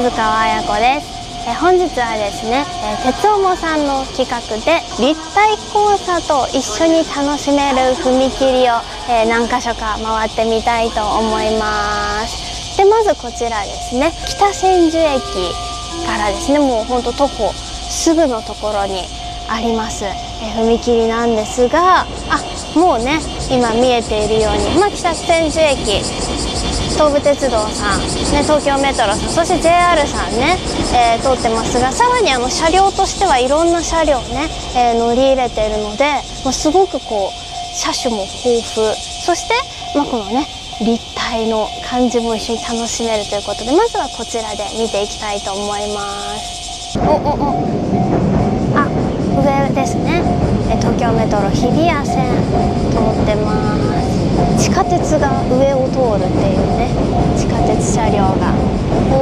鈴川彩子です。本日はですね、鉄おもさんの企画で立体交差と一緒に楽しめる踏切を、何箇所か回ってみたいと思います。でまずこちらですね、北千住駅からですね、もうほんと徒歩すぐのところにあります、踏切なんですが、もうね今見えているように、北千住駅、東武鉄道さん、東京メトロさん、そして JR さんね、通ってますが、さらに車両としてはいろんな車両ね、乗り入れているので、すごくこう車種も豊富、そして、このね立体の感じも一緒に楽しめるということで、まずはこちらで見ていきたいと思います。上ですね、東京メトロ日比谷線通ってます。地下鉄が上を通るっていうね、地下鉄車両が、こ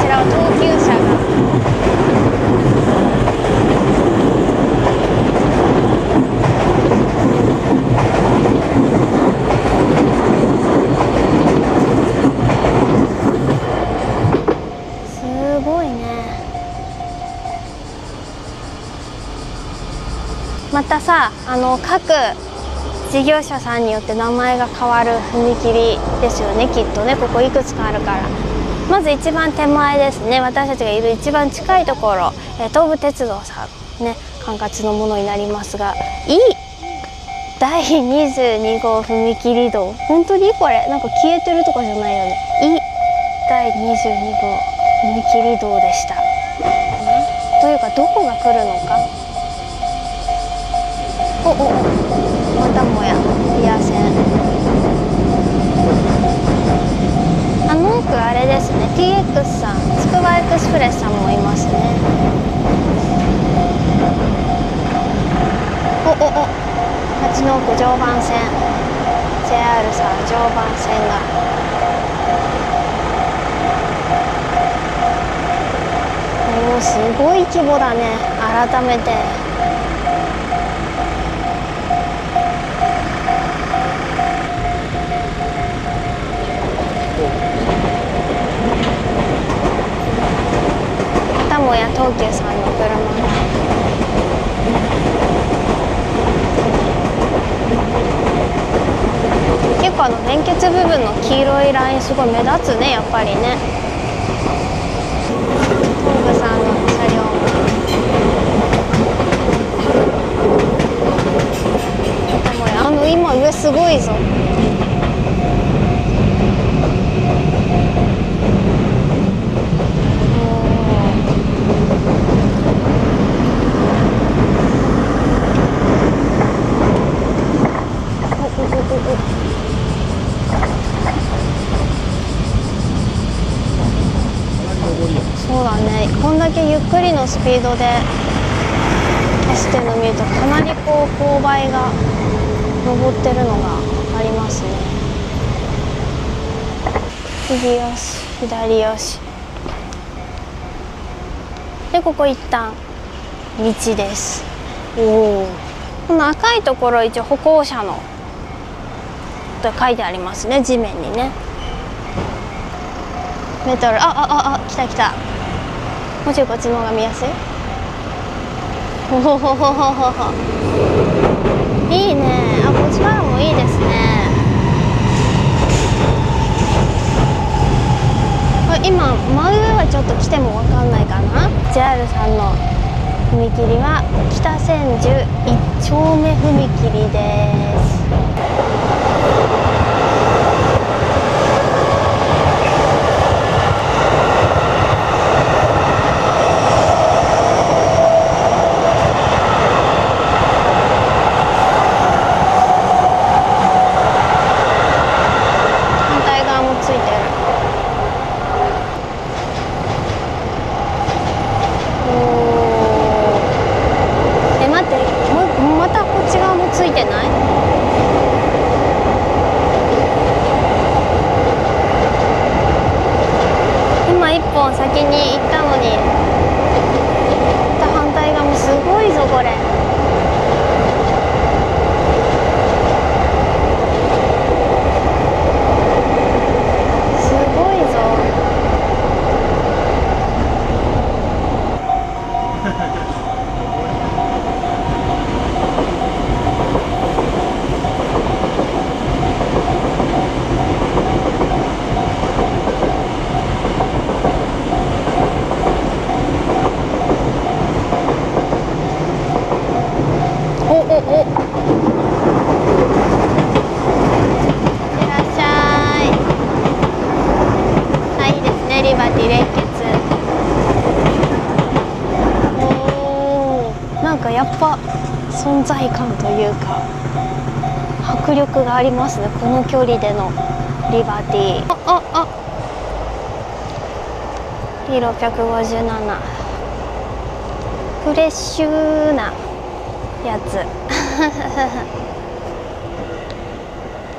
ちらは東急車がすごいね。またさ、各事業者さんによって名前が変わる踏切ですよね、きっとね。ここいくつかあるから。まず一番手前ですね、私たちがいる一番近いところ、東武鉄道さんね、管轄のものになりますが、第22号踏切道、本当にこれなんか消えてるとかじゃないよね。第22号踏切道でした。というかどこが来るのか。またもや日比谷線。奥あれですね、 TX さん、つくばエクスプレスさんもいますね。町の奥常磐線、 JR さん常磐線が、すごい規模だね。改めてまたもや東急さんの車が、結構連結部分の黄色いラインすごい目立つね、やっぱりね。東武さんの車両も、またもや今上すごいぞ。そうだね、こんだけゆっくりのスピードで走ってるのを見ると、かなりこう勾配が登ってるのが分かりますね。右よし左よしで、ここ一旦道です。この赤いところ、一応歩行者のと書いてありますね、地面にね。メトロ、来た来た。もうちょいこっちの方が見やすい。いいね。こっちからもいいですね。今真上はちょっと来ても分かんないかな。 JR さんの踏切は北千住1丁目踏切です。先に行ったのに、また反対側もすごいぞこれ。やっぱ存在感というか迫力がありますね、この距離でのリバティ。P657 フレッシュなやつ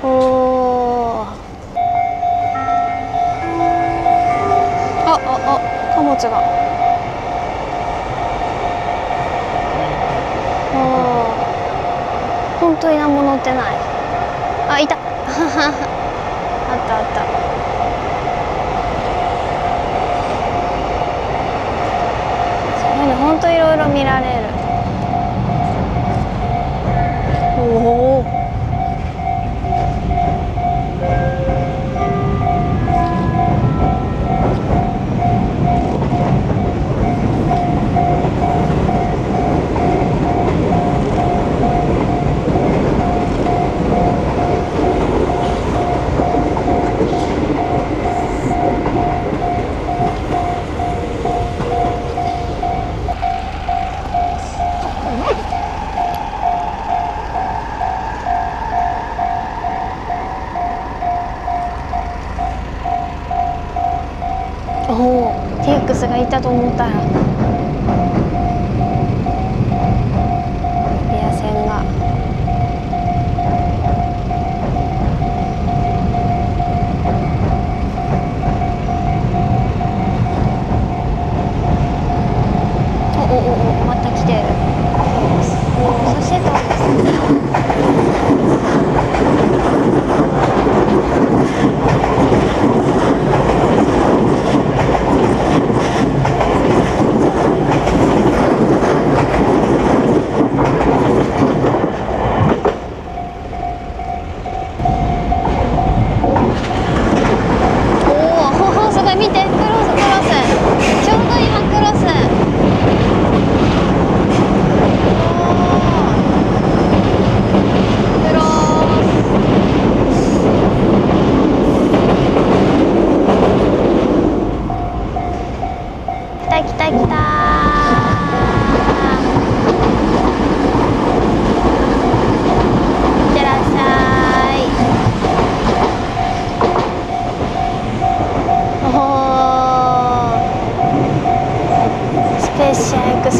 おお、貨物が本当に何も乗ってない。あ、いたあったあった。そういうの本当いろいろ見られる。おお、TX がいたと思ったらリア線が。また来てる。そしてと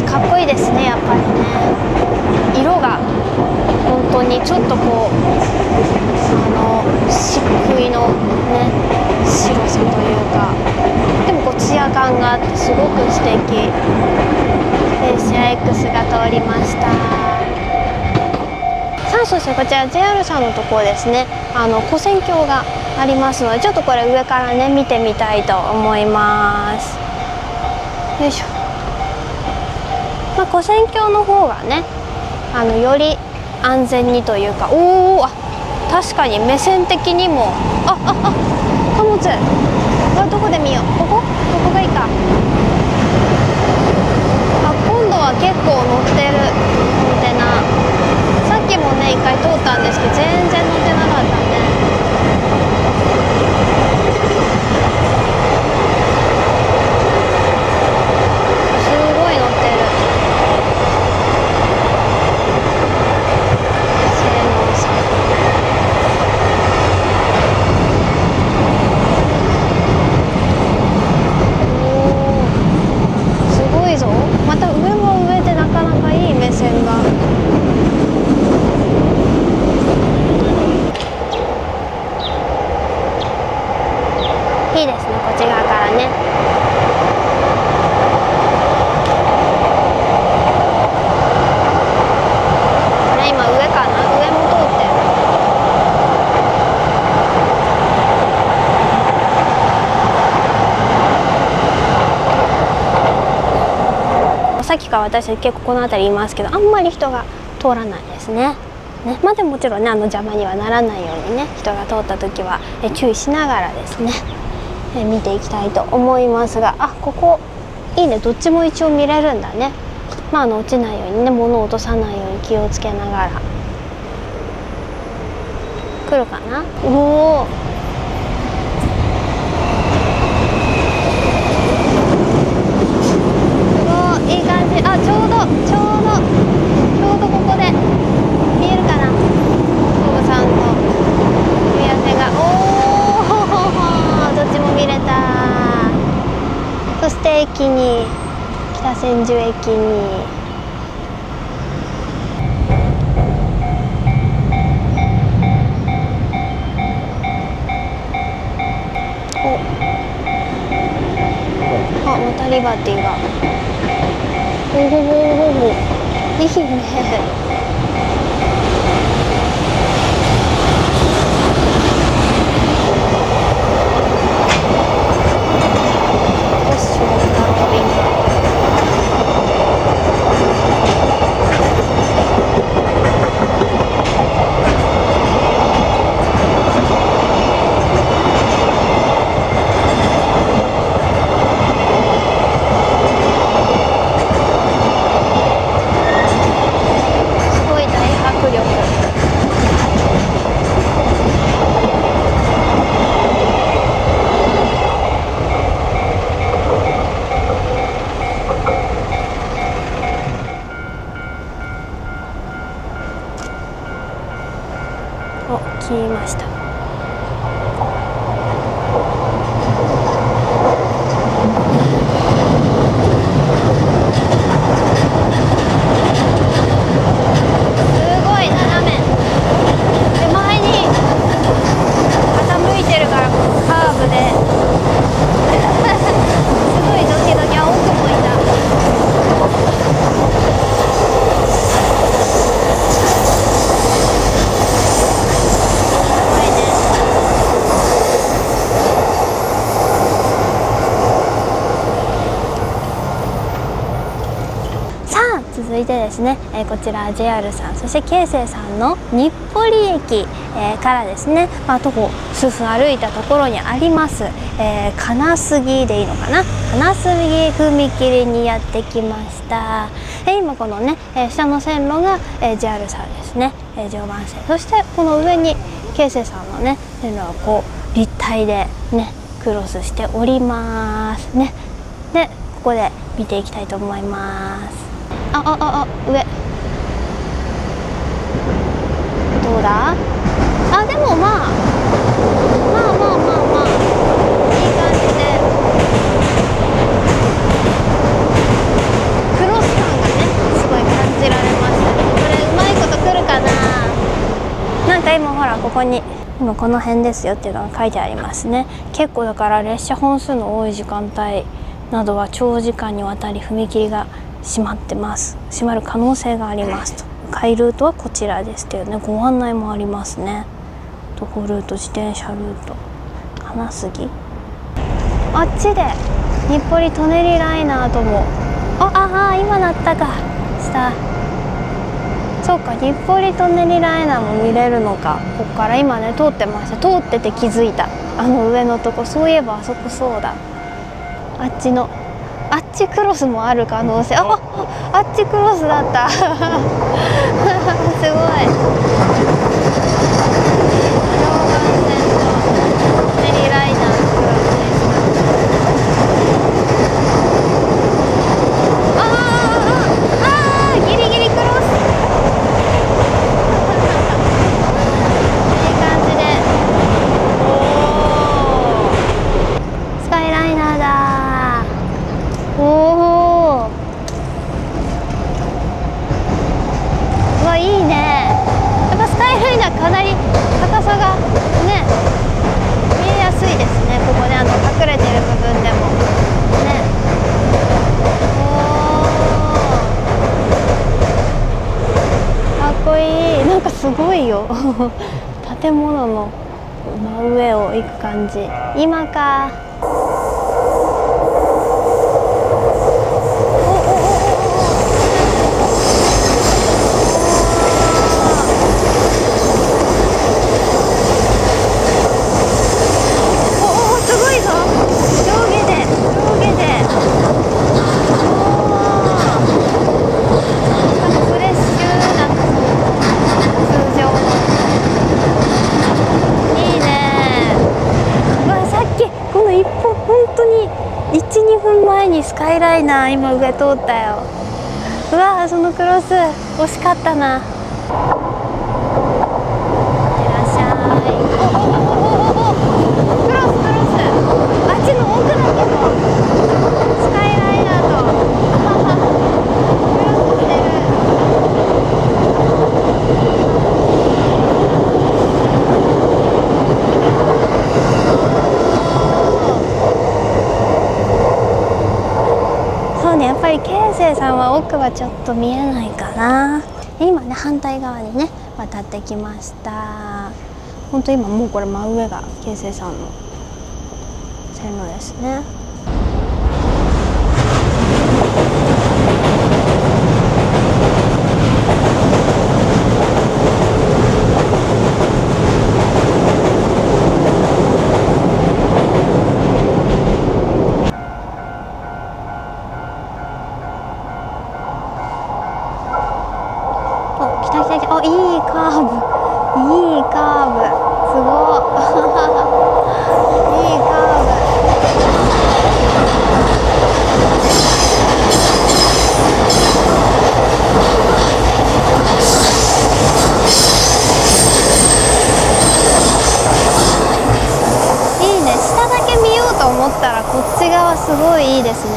かっこいいですね、やっぱりね。色が本当にちょっとこう漆喰のね白さというか、でもこうツヤ感があってすごく素敵。スペーシア X が通りました。さあ、そしてこちら JR さんのところですね、跨線橋がありますので、ちょっとこれ上からね見てみたいと思います。よいしょ。跨線橋の方がねより安全にというか、確かに目線的にも貨物どこで見よう。ここがいいか。今度は結構乗ってるコンテナ。さっきもね一回通ったんですけど全然乗ってなかったね。すごい乗ってる。また上も上でなかなかいい目線が。いいですね、こっち側からね。これ今上かな、上も通ってる。さっきから私結構この辺りいますけど、あんまり人が通らないですね。まあでももちろんね邪魔にはならないようにね、人が通った時は注意しながらですね見ていきたいと思いますが、ここいいね、どっちも一応見れるんだね。落ちないようにね、物を落とさないように気をつけながら来るかな。いい感じ。ちょうどそして駅に北千住駅にあ、またリバティがおほほほほいいね。お、切りました。すごい斜め。手前に傾いてるからカーブで。すごいドキドキ。あ、奥もいた。続いてですね、こちら JR さん、そして京成さんの日暮里駅、からですね、徒歩数分歩いたところにあります、金杉でいいのかな、金杉踏切にやってきました。今このね、下の線路が、JR さんですね、常磐線、そしてこの上に京成さんのね線路がこう立体でねクロスしておりますね。でここで見ていきたいと思います。上どうだ。あ、でもまあいい感じでクロス感がねすごい感じられます。これうまいことくるかな。なんか今ほらここに今この辺ですよっていうのが書いてありますね。結構だから列車本数の多い時間帯などは長時間にわたり踏切が閉まってます。閉まる可能性がありますと。迂回ルートはこちらですっていうね、ご案内もありますね。徒歩ルート、自転車ルート、金杉。あっちで日暮里舎人ライナーとも、今なったか下。そうか、日暮里舎人ライナーも見れるのか。ここから今ね通ってました。通ってて気づいた。あの上のとこ、そういえばあそこそうだ。あっちクロスもある可能性。あっちクロスだったすごい。常磐線と舎人ライナーのクロスでした。ギリギリクロスいい感じで。スカイライナーだ。いいね。やっぱスカイライナーかなり高さがね見えやすいですね。ここね隠れてる部分でもね。かっこいい。なんかすごいよ建物の真上を行く感じ。今か。1、2分前にスカイライナー今上通ったよ。うわー、そのクロス惜しかったな。いってらっしゃい。クロスあっちの奥だけどい。京成さんは奥はちょっと見えないかな。今ね反対側にね渡ってきました。本当今もうこれ真上が京成さんの線路ですね。お、来た来た来た。あ、いいカーブ、いいカーブ、すごいいいカーブ。いいね。下だけ見ようと思ったらこっち側すごいいいですね。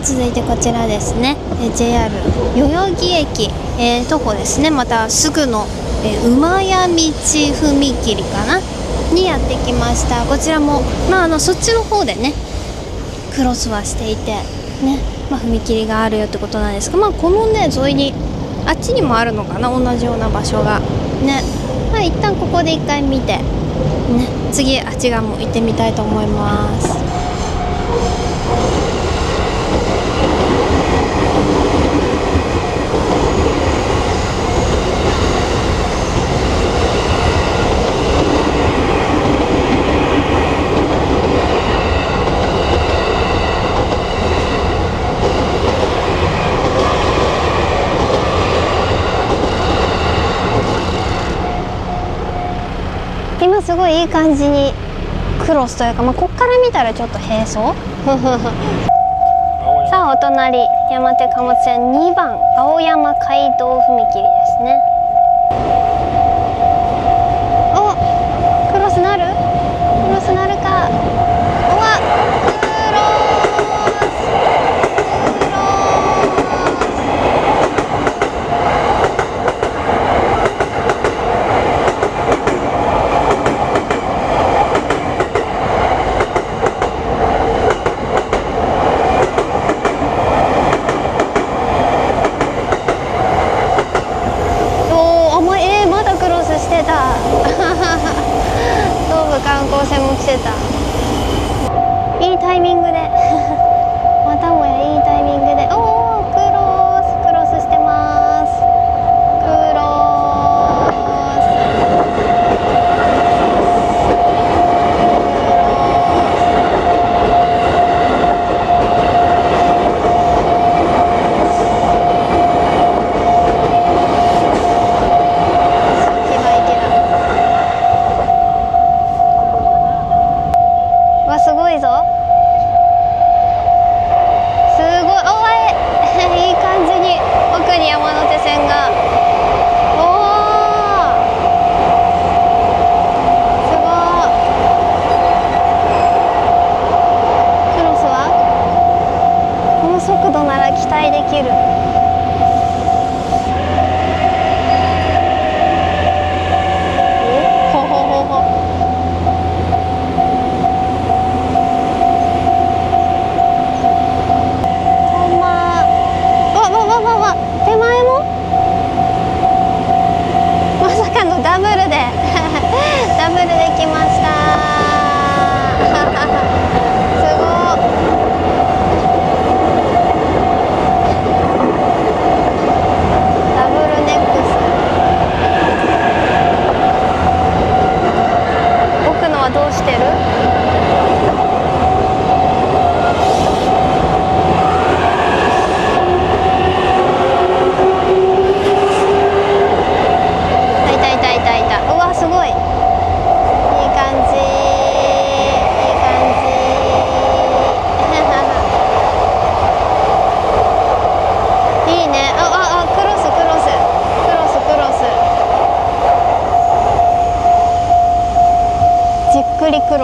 続いてこちらですね、JR 代々木駅、徒歩ですね。またすぐの、馬屋道踏切かなにやってきました。こちらも、そっちの方でねクロスはしていてね、踏切があるよってことなんですが、このね沿いにあっちにもあるのかな、同じような場所がね。一旦ここで一回見てね、次あっち側も行ってみたいと思います。今すごいいい感じにクロスというか、こっから見たらちょっと並走さあお隣山手貨物線2番青山街道踏切ですね。お、クロスなる？クロスなるか？うわ、クロ観光船も来てた。いいタイミングでまたもやいいタイミングで、おー、クロスしてます。クロすごいぞ。すごい、おいいい感じに奥に山手線が。おー、すごい。クロスはこの速度なら期待できる。ほほほほ。手前もまさかのダブルでダブルできましたすごい。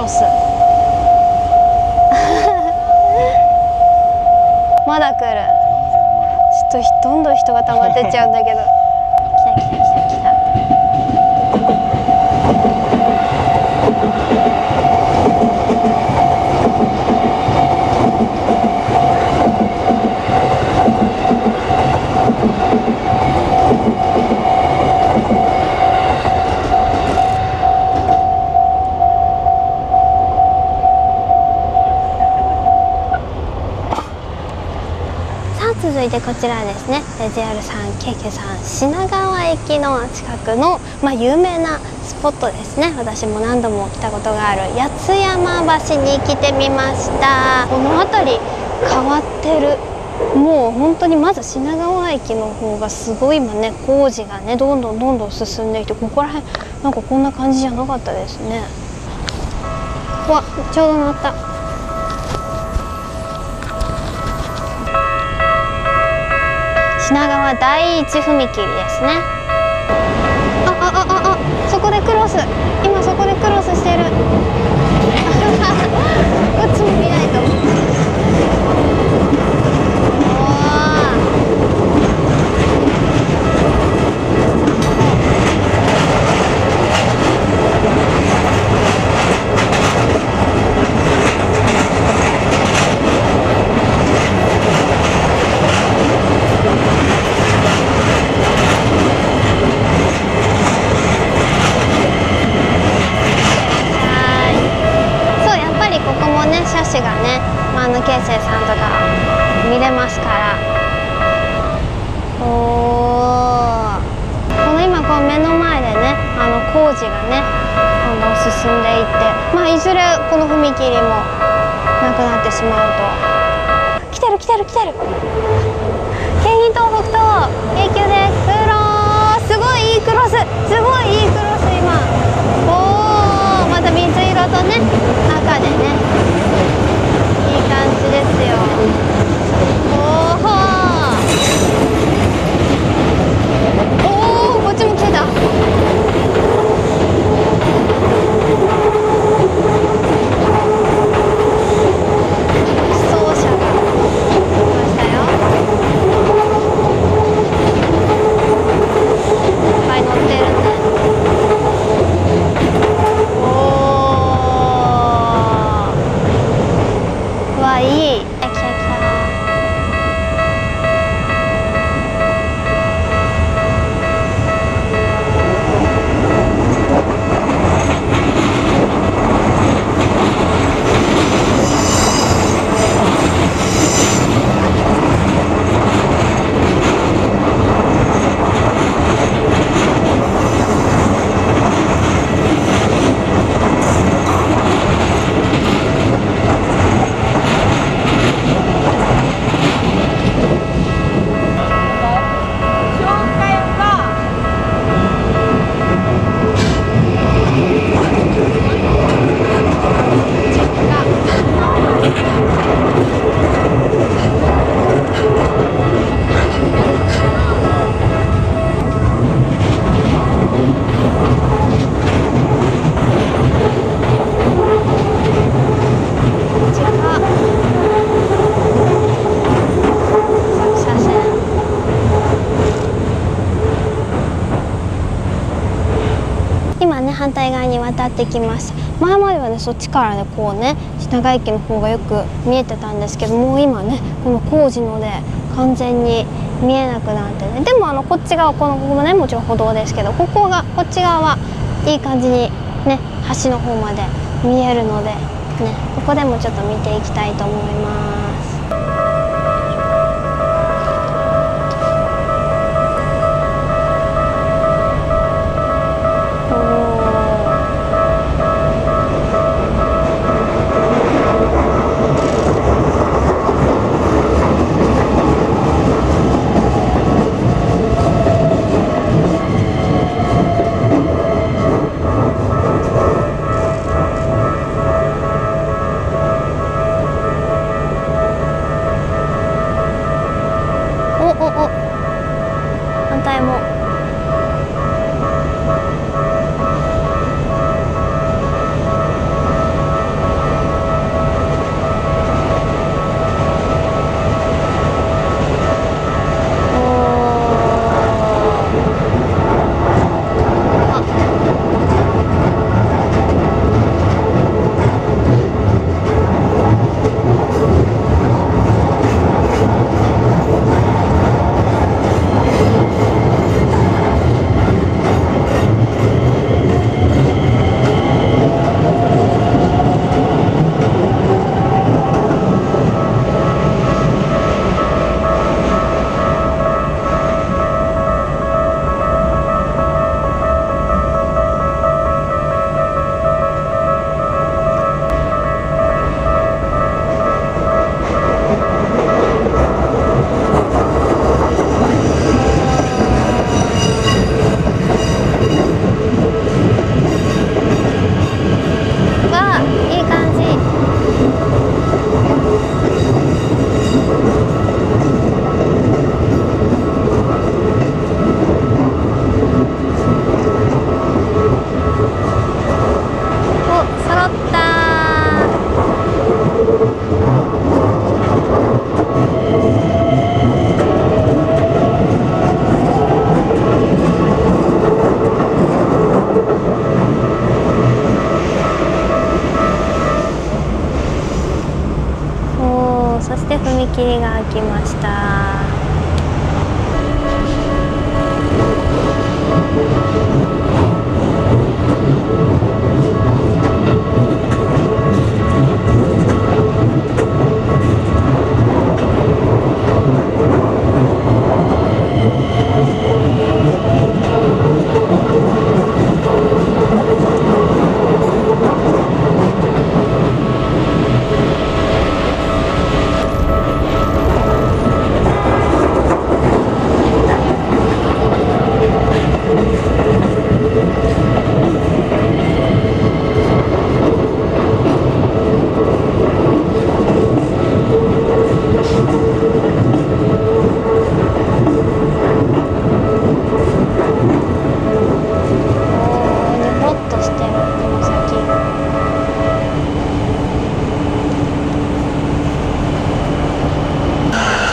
ロスまだ来る。ちょっとどんどん人が溜まってっちゃうんだけど。来た来た来た来た。続いてこちらですね、JR さん京急さん品川駅の近くの、有名なスポットですね。私も何度も来たことがある八ツ山橋に来てみました。この辺り変わってる。もう本当にまず品川駅の方がすごい今ね、工事がねどんどん進んでいて、ここら辺なんかこんな感じじゃなかったですね。うわ、ちょうど乗った。品川第一踏切ですね。そこでクロス、今そこでクロスしてるこっちも見ないと。車種がね、京成さんとか見れますから。この今こう目の前でね、工事がねどんどん進んでいって、いずれこの踏切もなくなってしまうと。来てる来てる来てる。京浜東北と京急でクロス、すごいいいクロス、すごいいいクロス。今また水色とね赤でね、いい感じですよ。こっちも来てた。走者が来ましたよ。いっぱい乗ってるね。いい。来た来た。反対側に渡ってきました。前まではねそっちからねこうね品川駅の方がよく見えてたんですけど、もう今ねこの工事ので完全に見えなくなってね。でもこっち側ここもねもちろん歩道ですけど、こっち側はいい感じにね橋の方まで見えるのでね、ここでもちょっと見ていきたいと思います。反対もした。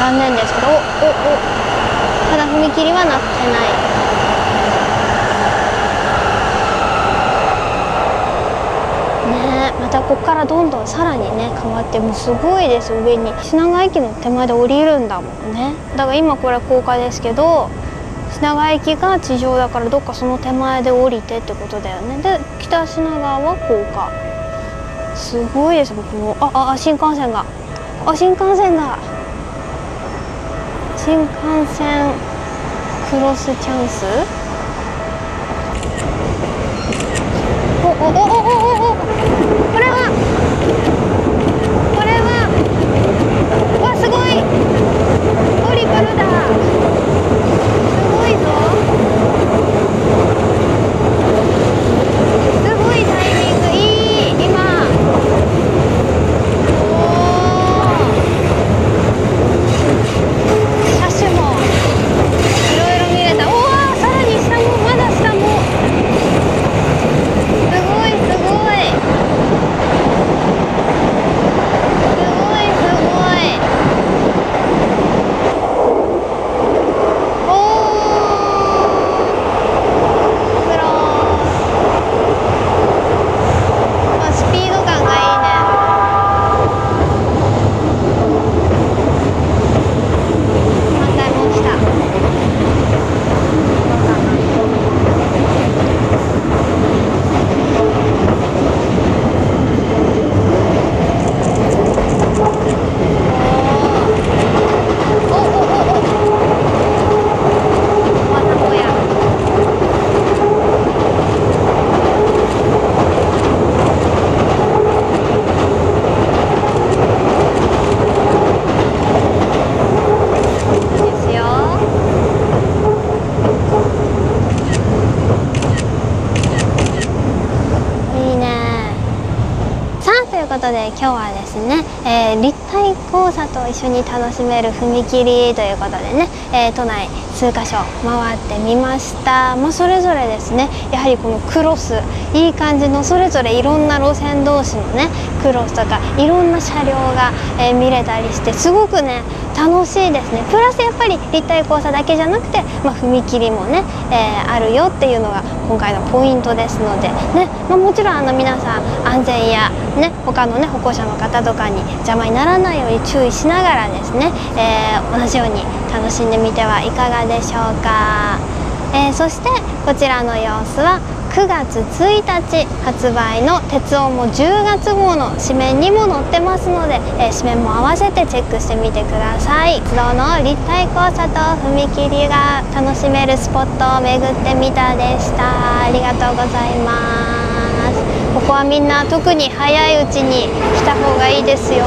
残念ですけど、ただ踏切はなってないね。またここからどんどんさらにね変わって、もうすごいです。上に品川駅の手前で降りるんだもんね。だから今これ高架ですけど、品川駅が地上だからどっかその手前で降りてってことだよね。で北品川は高架。すごいです。僕も新幹線が新幹線クロスチャンス。これはわ、すごいトリプルだ。すごいぞ。すごいタイミングいい。今車種もいろいろ見れた。さらに下も、まだ下もすごいすごいスピード感がいいね。反対もした。今日はですね、立体交差と一緒に楽しめる踏切ということでね、都内数カ所回ってみました。それぞれですね、やはりこのクロスいい感じの、それぞれいろんな路線同士のねクロスとかいろんな車両が、見れたりして、すごくね楽しいですね。プラスやっぱり立体交差だけじゃなくて、踏切もね、あるよっていうのが今回のポイントですのでね、もちろん皆さん安全やね他のね歩行者の方とかに邪魔にならないように注意しながらですね、同じように楽しんでみてはいかがでしょうか。そしてこちらの様子は9月1日発売の鉄オモ10月号の紙面にも載ってますので、紙面も合わせてチェックしてみてください。鉄道の立体交差と踏切が楽しめるスポットを巡ってみたでした。ありがとうございます。ここはみんな特に早いうちに来た方がいいですよ。